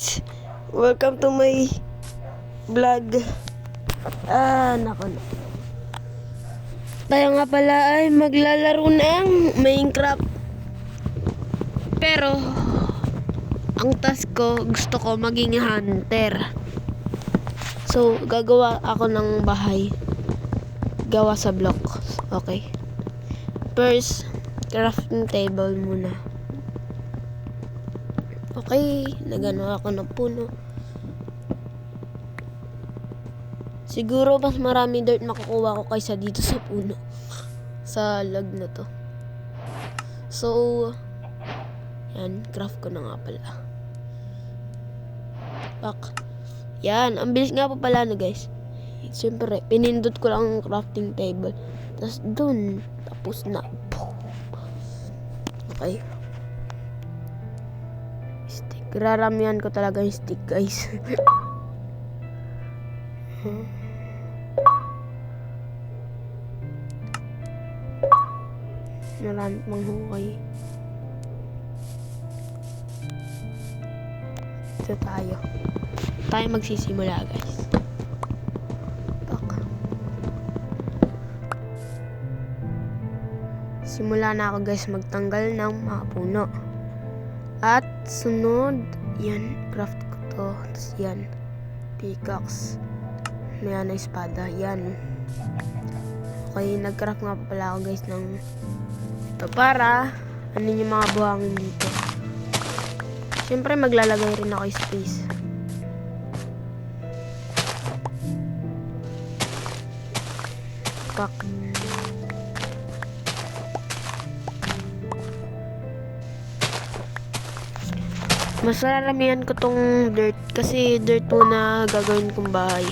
guys! Welcome to my vlog. Nako. Tayo nga pala ay maglalaro ng Minecraft. Pero ang task ko, gusto ko maging hunter. So, gagawa ako ng bahay. Gawa sa blocks. Okay. First, crafting table muna. Okay, nagano ako ng puno. Siguro mas marami dirt makukuha ko kaysa dito sa puno. Sa log na to. So, yan, craft ko na nga pala. Pak. Yan, ang bilis nga pa pala no guys. Siyempre, pinindot ko lang ang crafting table. Tapos dun, tapos na. Okay. Stick. Raramihan ko talaga yung stick guys. Marami pang hukay. Ito tayo. Tayo magsisimula guys. Simula na ako guys magtanggal ng mga puno. At sunod, yan, craft ko to. Tapos yan, pickaxe. May na espada, yan. Okay, nag-craft nga pala ako guys ng ito para ano yung mga buhangin dito. Siyempre maglalagay rin ako space. Pak. Mas naramihan ko tong dirt kasi dirt muna gagawin kong bahay.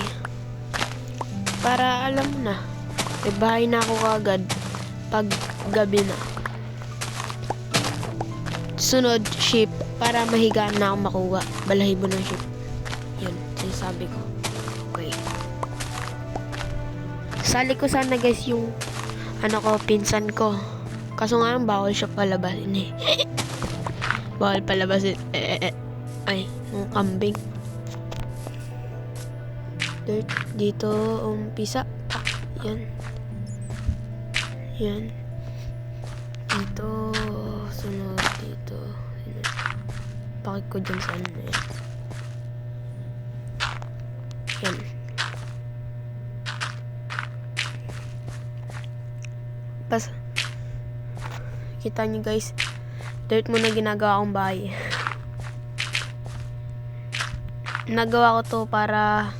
Para alam mo na, may bahay na ako kagad pag gabi na. Sunod, sheep. Para mahigaan na akong makuha. Balahibo ng sheep. Yun, sinasabi ko. Okay. Sali ko sana guys yung pinsan ko. Kaso nga bawal siya palabasin eh. Bawal palabasin. Ay, yung kambing. Dirt. Dito, umpisa. Yan. Yan. Dito. Sunod. Dito. Sunod. Pakit ko dyan sa ano yan. Yan. Pas. Kita nyo guys. Dirt muna ginagawa akong bahay. Nagawa ko to para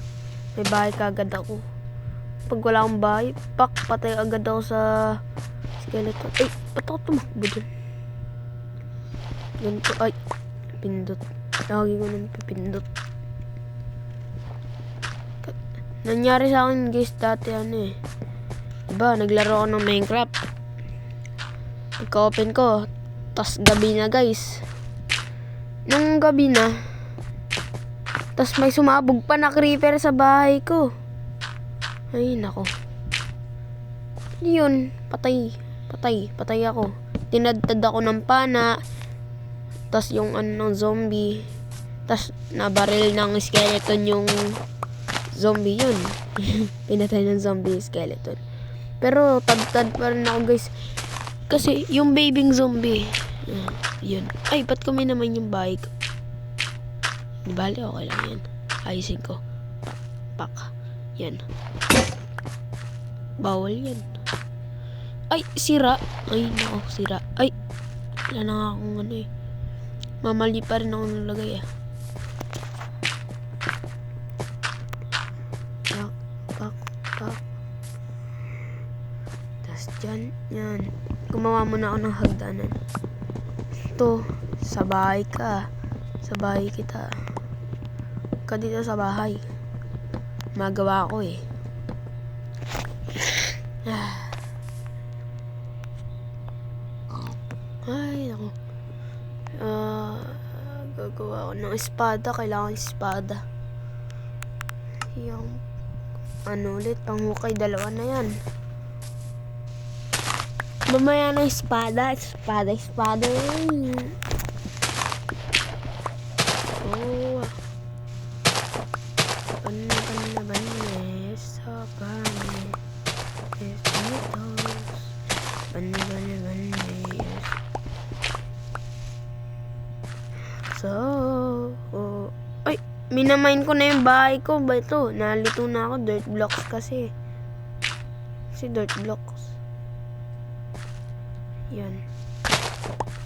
may bahay kagad ako. Pag wala akong bahay, patay agad ako sa skeleton. Ay, ba't ako tumakbo dun? Ganito, ay, pindot. Tawagin ko ng pipindot. Nangyari sa akin guys dati diba, naglaro ako ng Minecraft. Pagka-open ko, tas gabi na guys. Nung gabi na, tas may sumabog pa na creeper sa bahay ko. Ay nako. Yun, patay ako. Tinadtad ako ng pana. Tas yung ng zombie. Tas nabaril ng skeleton yung zombie yun. Pinatay ng zombie yung skeleton. Pero tadtad pa rin ako guys. Kasi yung babying zombie. Yun. Ay, ba't kami naman yung bahay ko? Di bali, okay lang yan. Ayusin ko. Pak. Yan. Bawal yan. Ay, sira. Ay, nako, sira. Ay, wala na nga akong mamali pa rin ako nalagay Pak. Tas dyan, yan. Gumawa muna ako ng hagdanan. Ito, sa bahay ka. Sa bahay kita. Ka dito sa bahay. Magawa ko Ay, naku. Gagawa ko ng espada. Kailangan espada. Yung ulit, panghukay, dalawa na yan. Mamaya na espada. Oh. Yes. So, ay, minamain ko na yung bahay ko. Ba ito? Nalito na ako. Dirt blocks kasi. Dirt blocks. Yan.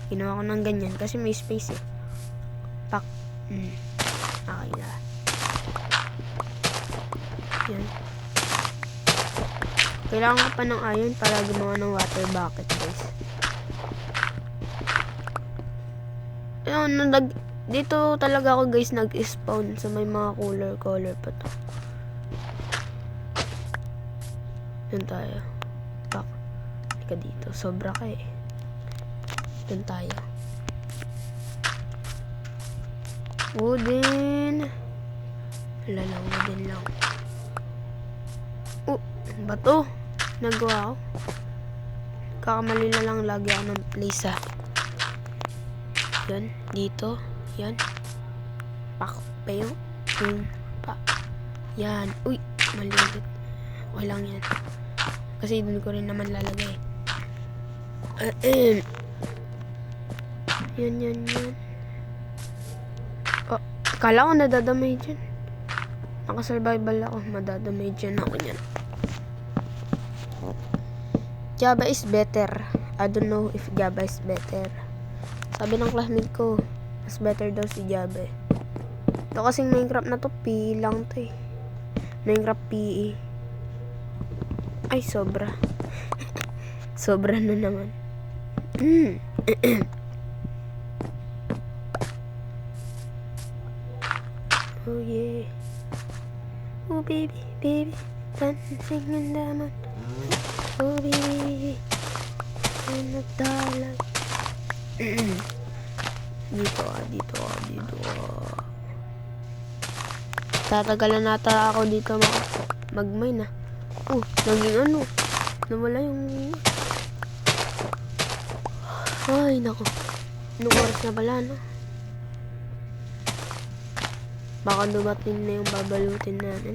Ginawa ko ng ganyan kasi may space eh. Pak. Okay na. Yan. Kailangan ko pa ng iron para gumawa ng water bucket, guys. Ayun, dito talaga ako, guys, nag-spawn sa may mga color pa to. Doon tayo. Pak. Halika dito. Sobra ka eh. Doon tayo. Wooden. Wala lang, wooden lang. Bato. Nagawa ko. Kakamali na lang lagi ako ng place ah. Yan. Dito. Yan. Pak. Payo. Pa. Yan. Uy. Maliit. Okay lang yan. Kasi dun ko rin naman lalagay. Yan. Oh. Akala ko nadadamay dyan. Naka-survival ako. Madadamay dyan ako yan. Java is better. I don't know if Java is better. Sabi ng classmate ko, mas better daw si Java. Ito kasing Minecraft na to, PE lang to eh. Minecraft PE. Ay, sobra. Sobra na naman. Oh yeah. Oh baby, dancing in the moon. Oh baby, in the dark. Dito ka. Tatagalan nata ako dito mag-mine ah. Oh, naging ano. Nawala yung... Ay, nako. Anong oras na pala, no? Baka dumating na yung babalutin natin.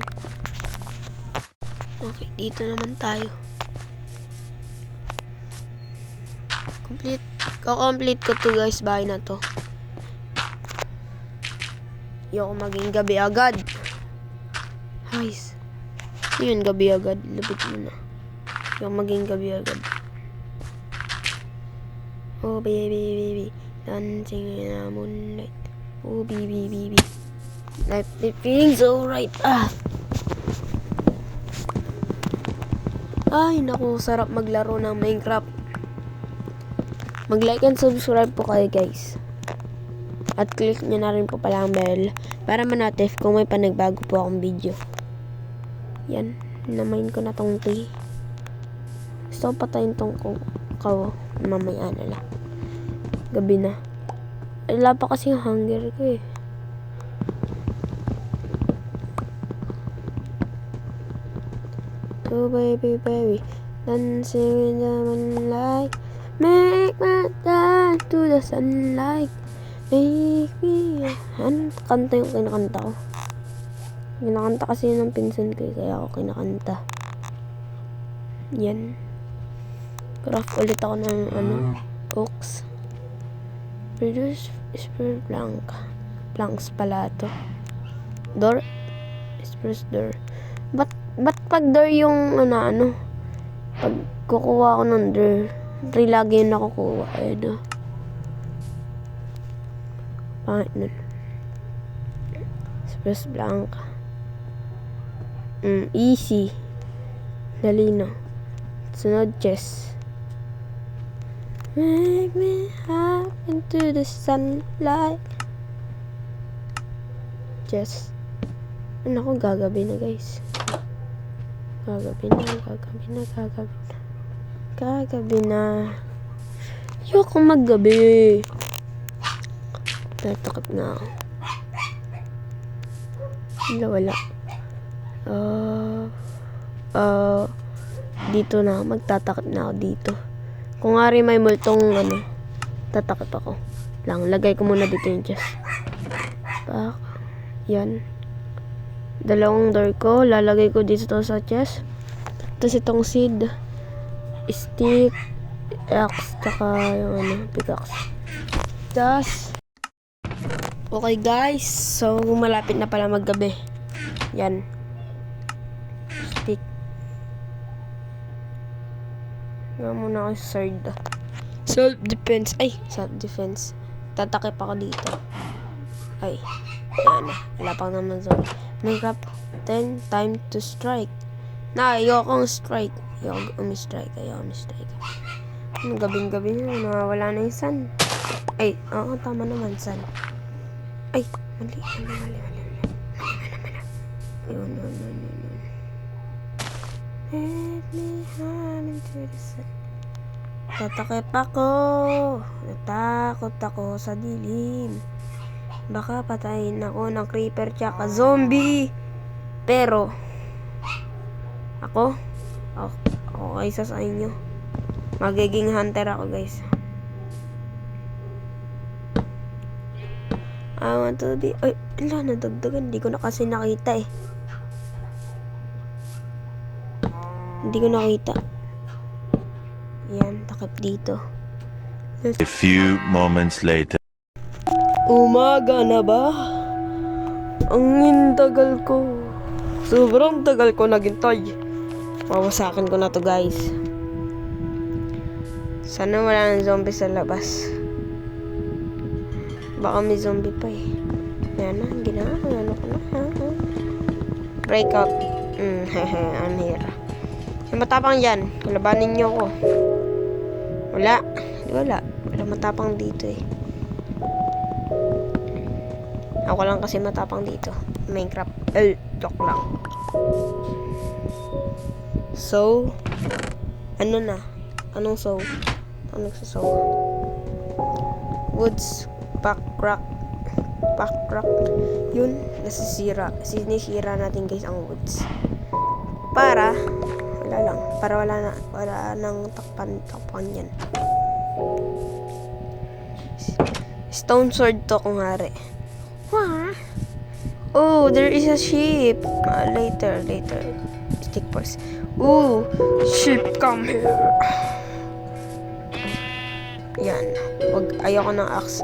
Okay, dito naman tayo. Complete ko to, guys, bahay na to. Ayoko maging gabi agad. Guys. Yun, gabi agad. Lapit mo na. Ayoko maging gabi agad. Oh, baby. Dancing in the moonlight. Oh, baby. Life is feeling so right. Ay, naku. Sarap maglaro ng Minecraft. Mag-like and subscribe po kayo, guys. At click nyo na rin po pala ang bell para ma-notif kung may panagbago po akong video. Yan. Namain ko na tong tea. Gusto ko patayin tong kawo. Mamaya na lang. Gabi na. Wala pa kasi yung hunger ko eh. Oh baby. Dancing in the moonlight. Make my dance to the sunlight. Make me... Ano? Kanta yung kinakanta ko. Kinakanta kasi yun ng pinsan ko. Kaya ako kinakanta. Yan. Craft ulit ako ng oaks. Produce spruce planks pala to. Door. Spruce door. Ba't pag door yung pag kukuha ko ng door, 3 lagi yung nakukuha. Ayun o. Pangit nun. Spruce blank. Easy. Dali na. Sunod chest. Make me up into the sunlight. Chest. Ako, gagabi na, guys. Gagabi na. Ayoko maggabi. Tatakot na ako. Wala. Dito na. Magtatakot na ako dito. Kung nga rin may multong tatakot ako. Lagay ko muna dito yung chest. Yan. 2 door ko. Lalagay ko dito sa chest. Tapos itong seed. Stick. axe, tsaka yung ano, pickaxe. Tas, okay guys, so malapit na pala maggabi. Yan. Stick. Nga muna ako sa sword. Self-defense. Ay, self-defense. Tatakip ako dito. Ay, yan na. Wala pang naman zombie. Minecraft 10 time to strike. Ayokong strike. Ayoko umi-strike. Gabing-gabi na. Nawawala na yung sun. Ay, oo, tama naman, sun. Ay, mali. Ayun. Let me hum into the sun. Tatakip ako. Natakot ako sa dilim. Baka patayin ako ng creeper tsaka zombie. Pero, ako kaysa sa inyo. Magiging hunter ako, guys. I want to be... Ay, wala, nadagdagan. Hindi ko na kasi nakita eh. Hindi ko nakita. Yan, takip dito. A few moments later. Umaga na ba? Ang tagal ko. Sobrang tagal ko naghintay. Wawasakin ko na to, guys. Sana wala ng zombie sa labas. Baka may zombie pa eh. Yan na, ginawa ko na. Breakout. I'm here. Yung matapang dyan. Labanin nyo ko. Wala. Wala matapang dito eh. Ako lang kasi matapang dito. Minecraft. Joke lang. So, ano na? Anong so? Anong sa so? Woods, backcrack. Yun, nasisira. Sinisira natin, guys, ang woods. Para wala nang takpan yan. Stone sword to kung hari. Oh, there is a sheep. Later. Stick first. Ooh, sheep, come here. Yan. Ayoko ng axe.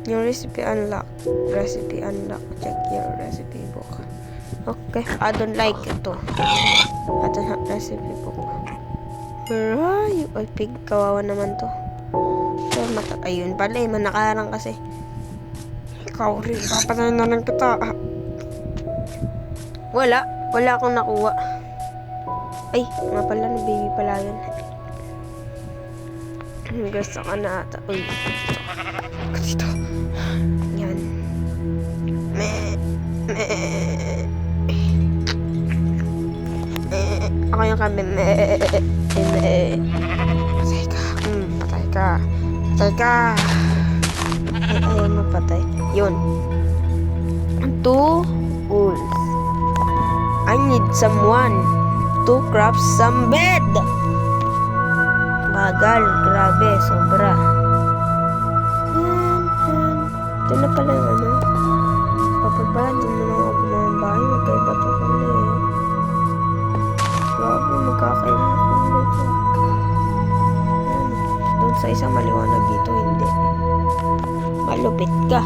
Yung recipe unlock. Check your recipe book. Okay. I don't like ito. I don't have recipe book. Where are you? Ay, pig. Kawawa naman to. Ayun pala eh. Manakarang kasi. Ikaw rin. Papatayin na lang kita. Wala akong nakuha. Ay, nga pala. Baby pala yun. Gusto ka na ata. Uy. Dito. Yan. Ako yung kami. Patay ka. Ay, ayaw mapatay. Yun. 2 wolves. I need someone to craft some bed. Bagal. Grabe. Sobra. Ito na pala yung ano. Papaba. Hindi mo na ako gumawang bahay. Magkaiba ito kulay. Grabe. Magkakaiba kulay ito. Doon sa isang maliwanag dito. Hindi. Malupit ka.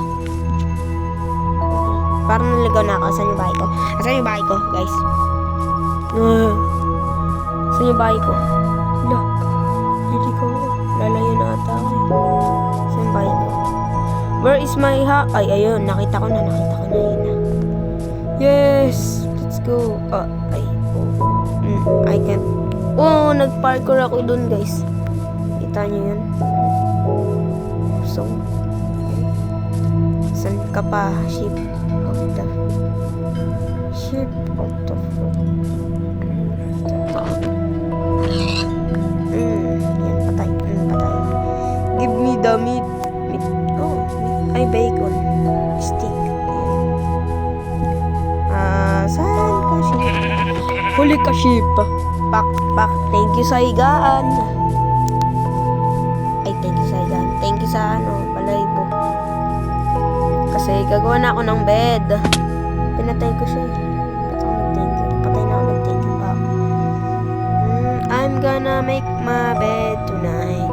Parang naligaw na ako. Saan yung bahay ko? Saan yung bahay ko, guys? Saan yung bahay ko? Wala. Hindi ko. Lalayo na ata ako eh. Saan yung bahay ko? Where is my house? Ay, ayun. Nakita ko na yun. Yes! Let's go. I can't. Oh, nag-parkour ako dun, guys. Kita nyo yun? So, saan ka pa? Sheep of the yan, patay. Give me the meat. Oh, ay, bacon. Stick. Saan ka, sheep? Huli ka, sheep. Pak. Thank you sa higaan. Ay, thank you sa higaan. Thank you sa palaybo. Kasi gagawa na ako ng bed. Pinatay ko siya. Patay na ako, nag-thank you pa ako. I'm I'm gonna make my bed tonight.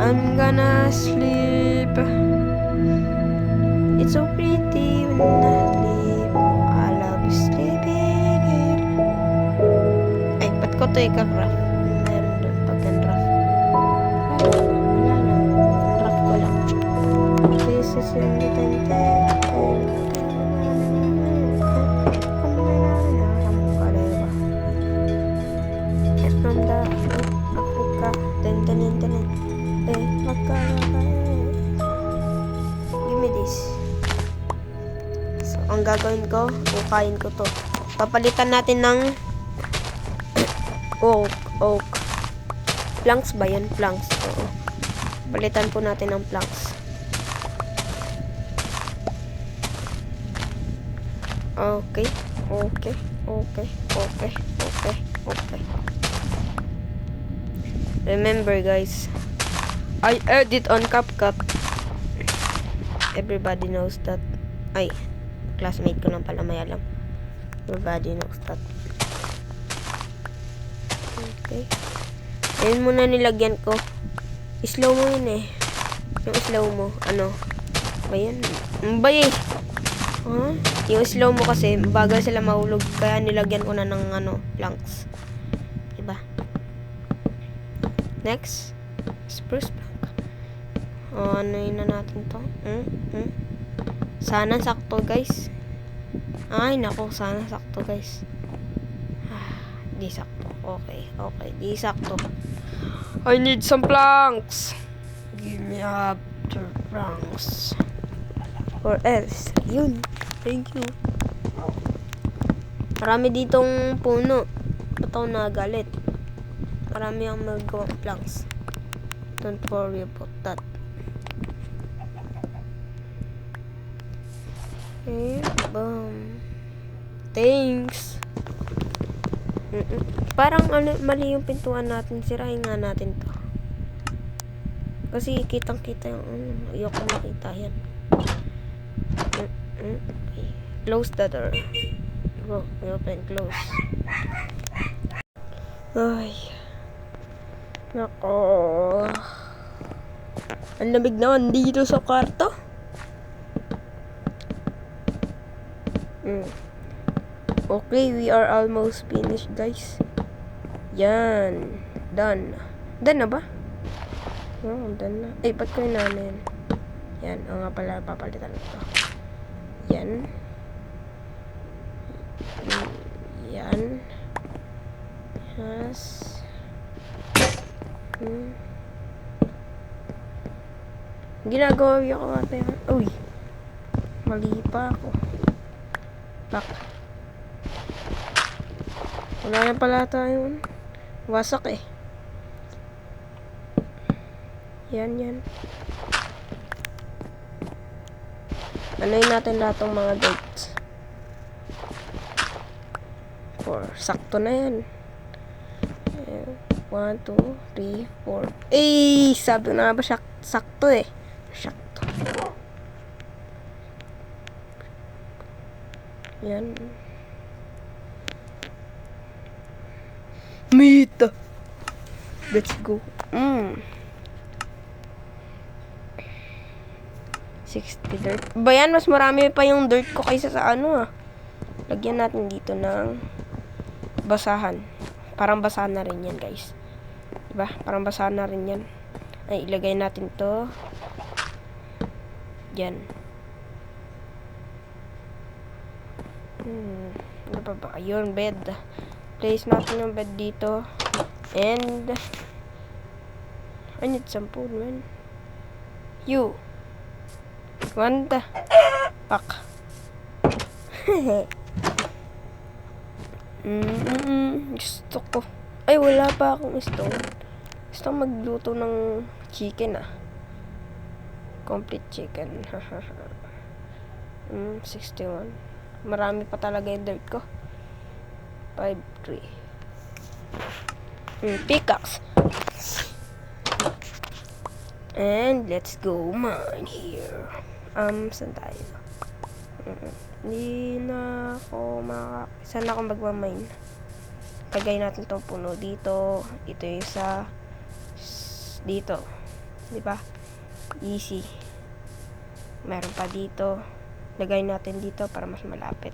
I'm gonna sleep. It's so pretty when I sleep. I love sleeping in. Ay, ba't ko ito ika-craft? Meron doon pag-craft. Wala lang. Craft ko lang. This is your little from the Africa. Ten. Give me this. So, ang gagawin ko, ukayin ko to. Papalitan natin ng oak. Planks ba yan? Planks. Oo. Palitan po natin ng planks. Okay. Remember guys, I edit on CapCut. Everybody knows that. Ay, classmate ko lang pala may alam. Everybody knows that. Okay. Ayun muna nilagyan ko. Slow mo yun eh. Yung slow mo, ano? Ba yan? Mbay eh. Huh? Yung slow mo kasi, bagal sila mahulog. Kaya nilagyan ko na ng ano, planks. Diba? Next, spruce plank. Ano yun na natin to? Sana sakto guys. Ay nako, sana sakto guys. Di sakto. Okay, di sakto. I need some planks. Give me up the planks. Or else, yun. Thank you. Marami ditong puno. Ba't ako nagalit? Marami ang magawang planks. Don't worry about that. Okay, boom. Thanks. Parang mali yung pintuan natin. Sirain nga natin to. Kasi kitang-kita yung ayoko makita yan. Okay. Close the door. Go, open, close. Ay. Nako. Ang lamig naman dito sa kwarto. Okay, we are almost finished, guys. Yan. Done. Done na ba? Oh, done na. Ay, ba't ko yun namin? Yan. O nga pala, papalitan ito. Yan. Yan. Yes. Ginagawa ko ata yan. Uy. Mali pa ako. Back. Wala na pala tayo. Wasak eh. Yan. Anoyin natin lahat ng mga dates. 4. Sakto na yan. 1, 2, 3, 4. Eh, sabi na ba sakto eh. Sakto. Yan. Meat. Let's go. 60 dirt. Ba yan, mas marami pa yung dirt ko kaysa sa ano ah. Lagyan natin dito ng basahan. Parang basahan na rin yan, guys. Diba? Parang basahan na rin yan. Ay, ilagay natin to. Yan. Ano pa ba? Ayun, bed. Place natin yung bed dito. And I need some food, man. You want the pack? Gusto ko. Ay, wala pa akong stone. Gusto kong magluto ng chicken ah. Complete chicken. 61. Marami pa talaga yung dirt ko. 5, 3. Pickaxe. And let's go mine here. Saan tayo? Hindi na ako saan ako magmamine? lagay natin tong puno dito. Ito yung isa dito. Di ba? Easy. Meron pa dito. Lagay natin dito para mas malapit.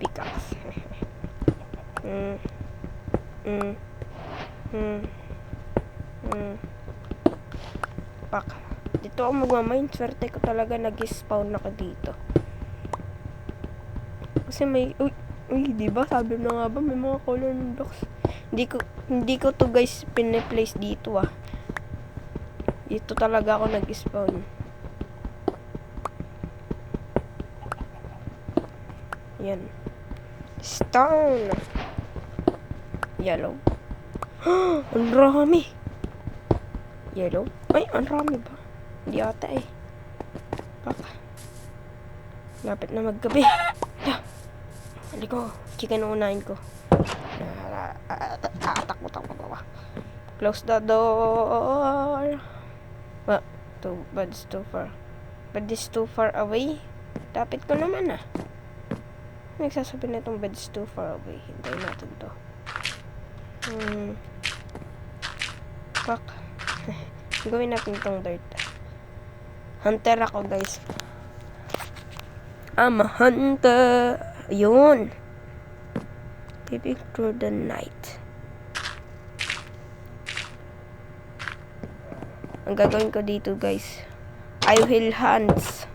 Pickaxe. Pak. Dito ako magmamine. Swerte ko talaga nag-spawn ako dito. Kasi may... Uy, diba? Sabi na nga ba, may mga color ng blocks. Hindi ko to guys piniplace dito ah. Dito talaga ako nag-spawn. Yan. Stone. Yellow. Ang rami. Yellow. Ay, ang rami ba? Hindi ata eh. Baka. Lapit na maggabi. Hali ko. Chicken unahin ko. Takbo ba? Close the door. What? Bud's too far. Bud is too far away. Lapit ko naman ah. Nagsasabi na itong bed's too far away. Hintayin natin to. Fuck. Gawin natin itong dirt. Hunter ako guys. I'm a hunter. Yun. Peeping through the night. Ang gagawin ko dito guys, I will hunt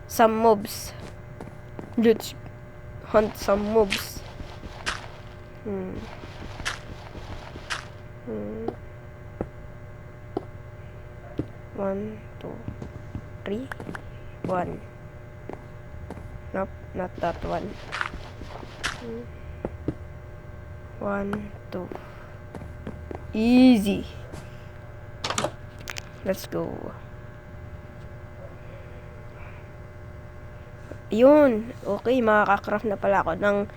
some mobs. Let's hunt some mobs. 1, 2, 3, 1. Nope, not that one. 1, 2. Easy. Let's go. Yun. Okay, makaka-craft na pala ako ng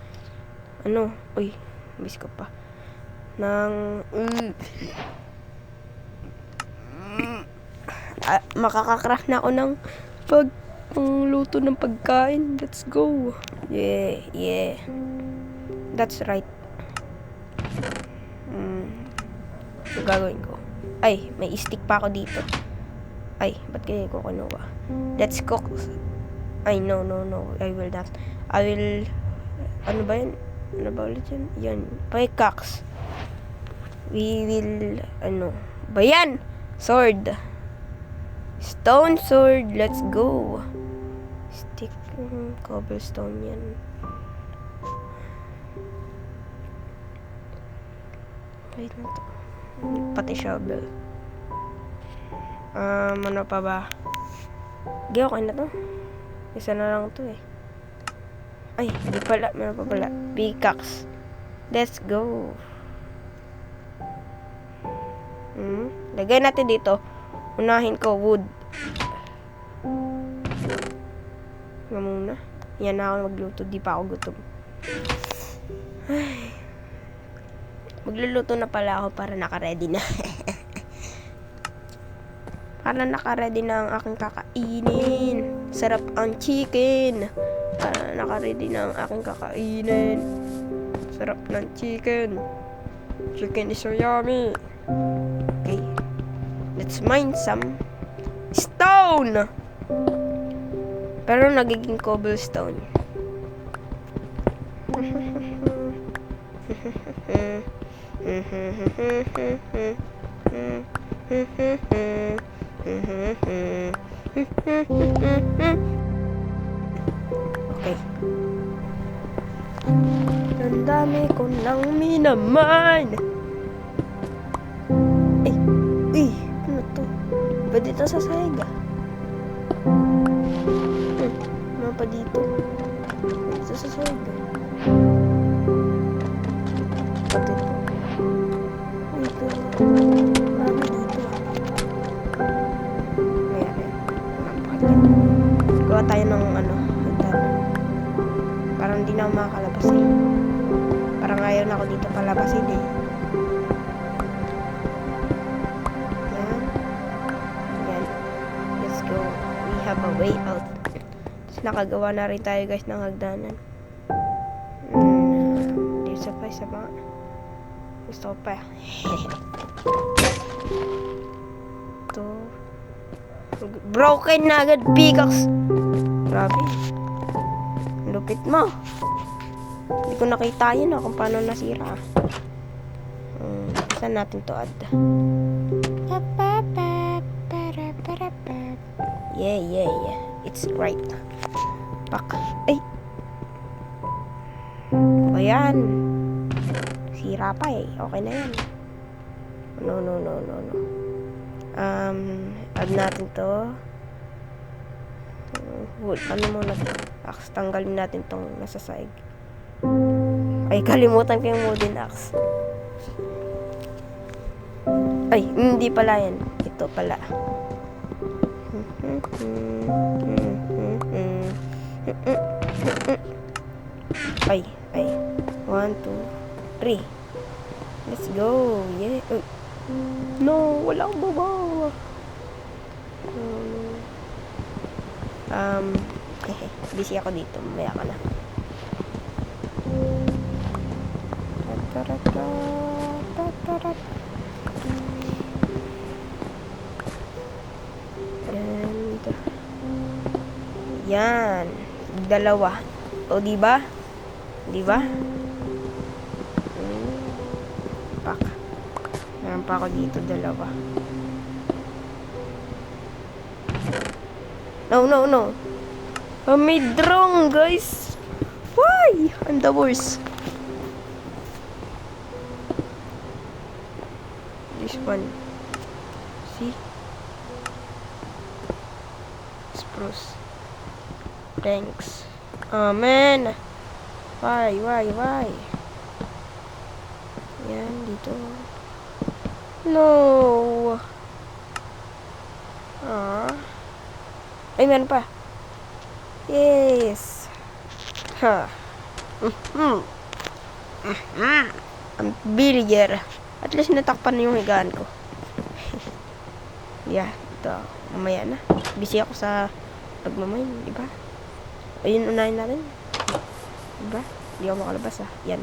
ano. Uy, miss ko pa. Ng makaka-craft na ako ng pangluto ng pagkain. Let's go. Yeah. That's right. So, gagawin ko. Ay, may stick pa ako dito. Ay, ba't kaya ko kinuha? Let's cook. Ay, no. I will not. I will... Ano ba yan? Ano ba ulit yan? Yan. Pickaxe. We will... Ano? Ba yan? Sword. Stone sword. Let's go. Stick. Cobblestone yan. Wait na to. Pati shovel. Ano pa ba? Okay na to. Isa na lang to eh. Ay, di pala. Meron pa pala. Pickaxe. Let's go. Lagay natin dito. Unahin ko wood. Nga muna. Yan na ako magluto. Di pa ako gutom. Ay. Magluluto na pala ako para naka-ready na. Para naka-ready na ang aking kakainin. Sarap ang chicken. Para naka-ready na ang aking kakainin. Sarap ng chicken. Chicken is so yummy. Okay. Let's mine some stone. Pero nagiging cobblestone. Okay. Ang dami ko nang minamine. Ano to? Ba dito sa sahig ah? Ano pa dito? Dito sa sahig ah? Pati to. Marami dito ah. Ayan. Gawa tayo ng ano, hagdanan. Parang hindi na ako makakalabas eh. Parang ayaw na ako dito palabasin eh. Yan. Let's go. We have a way out. Tapos nakagawa na rin tayo guys ng hagdanan. Dito pa Sorry sa mga... Gusto ko pa. Ito. Broken na agad, pickaxe. Grabe. Lupit mo. Hindi ko nakita yun kung paano nasira. Saan natin to add? Yeah. It's right. Pak. Ay. Ayan. Sira pa eh. Okay na yan. No. Add natin to. Ano muna to? Axe. Tanggalin natin tong nasa side. Ay, kalimutan ko yung wooden axe. Ay, hindi pala yan. Ito pala. Ay. 1, 2, 3. Let's go. Yeah. No, wala akong babaw. Busy ako dito. Mamaya ka na. And yan. Dalawa. O, diba? Pak. Meron pa ako dito, dalawa. No. I made wrong, guys. Why? I'm the worst. This one. See? Spruce. Thanks. Oh, man. Why? Yan, dito. No. Ay, meron pa. Yes. Ang biliger. At least natakpan yung higaan ko. Yeah, ito. Mamaya na. Busy ako sa pagmamain, di ba? Ayun, unahin natin. Diba? Hindi ako makalabas Yan.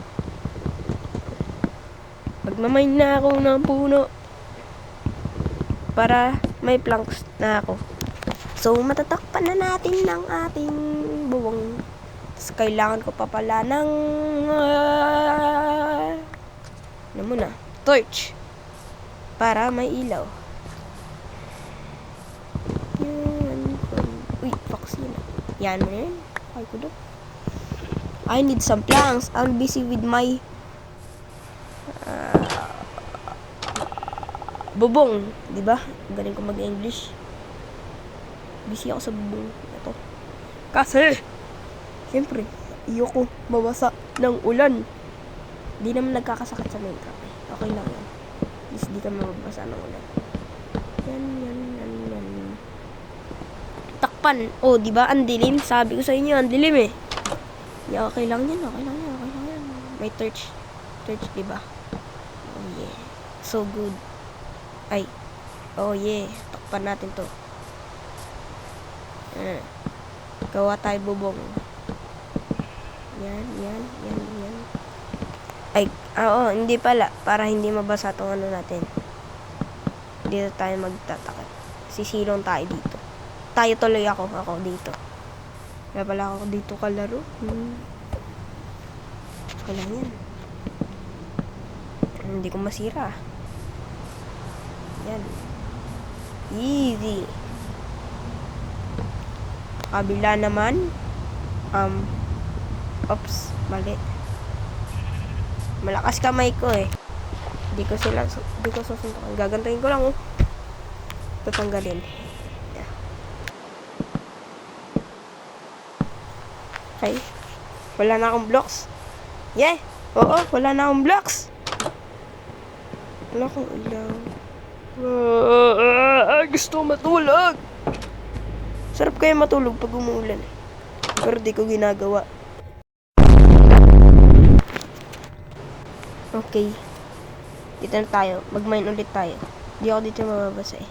Magmamain na ako ng puno. Para may planks na ako. So, matatakpan na natin ng ating buwang. Tapos, kailangan ko pa pala ng... ano muna? Torch. Para may ilaw. Uy, fox yun. Yan mo yun. Ay ko doon. I need some planks. I'm busy with my bubong, di ba? Galing ko mag-English. Busy ako sa bubong ito. Kasi siyempre, ayoko mabasa ng ulan. Di naman nagkakasakit sa Minecraft. Okay lang yan. At least di ka mabasa ng ulan. Yan. Takpan. Oh, di ba? Ang dilim. Sabi ko sa inyo, ang dilim eh. Yeah, okay lang yan. May torch. Di ba? Oh, yeah. So good. Ay. Oh, yeah. Takpan natin to. Gawa tayo bubong. Yan. Ay, oo, hindi pala. Para hindi mabasa tong ano natin. Dito tayo magtatakot. Sisilong tayo dito. Tayo tuloy ako dito. Kaya pala ako dito kalaro. Wala yan. Hindi ko masira. Yan. Easy. Kabila naman. Oops. Mali. Malakas kamay ko eh. Hindi ko susuntukan. Gagantahin ko lang tatanggalin. Yeah. Okay. Wala na akong blocks. Yeah. Oo, wala na akong blocks. Wala akong ilaw. Gusto matulog. Sarap kaya matulog pag umuulan. Pero di ko ginagawa. Okay. Dito na tayo. Mag-mine ulit tayo. Di ako dito mababasa eh.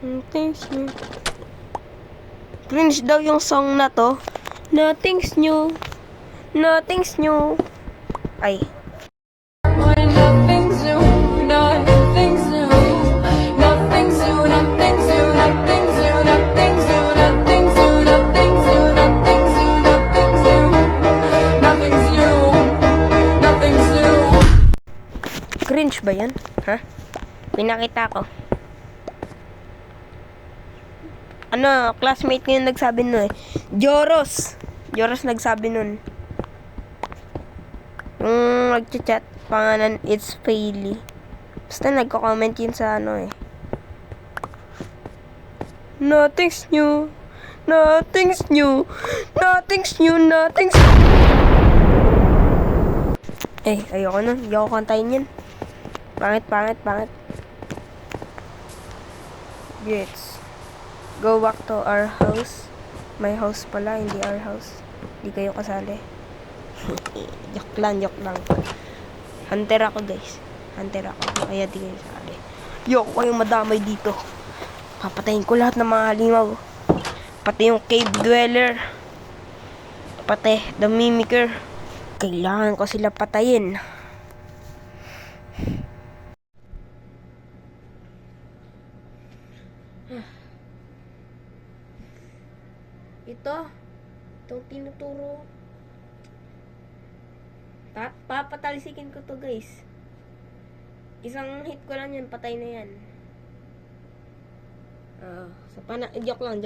Nothing's new. Cringe daw yung song na to. Nothing's new. Ay. Nothing's new, nothing's new, nothing's new, nothing's new, nothing's new, nothing's new, nothing's new, nothing's new, nothing's new, nothing's new, nothing's new, nothing's new. Cringe ba yan? Ha? Pinakita ko. Ano, classmate ko yung nagsabi nun eh. Joros! Joros nagsabi nun. Yung nag-chat, pangalan, it's Faily. Basta nagko-comment yun sa ano eh. Nothing's new. Nothing's new. Nothing's new. Nothing's Eh, ayoko nun. Ayoko kantayin yan. Pangit. Gets. Go back to our house. My house pala, hindi our house. Hindi kayo kasali. joke lang. Hunter ako, guys. Kaya di kayo kasali. Ayoko kayong madamay dito. Papatayin ko lahat ng mga halimaw. Pati yung cave dweller. Pati the mimicker. Kailangan ko sila patayin. Itong tinuturo. Papatalsikin ko to, guys. Isang hit ko lang yan, patay na yan. Joke lang.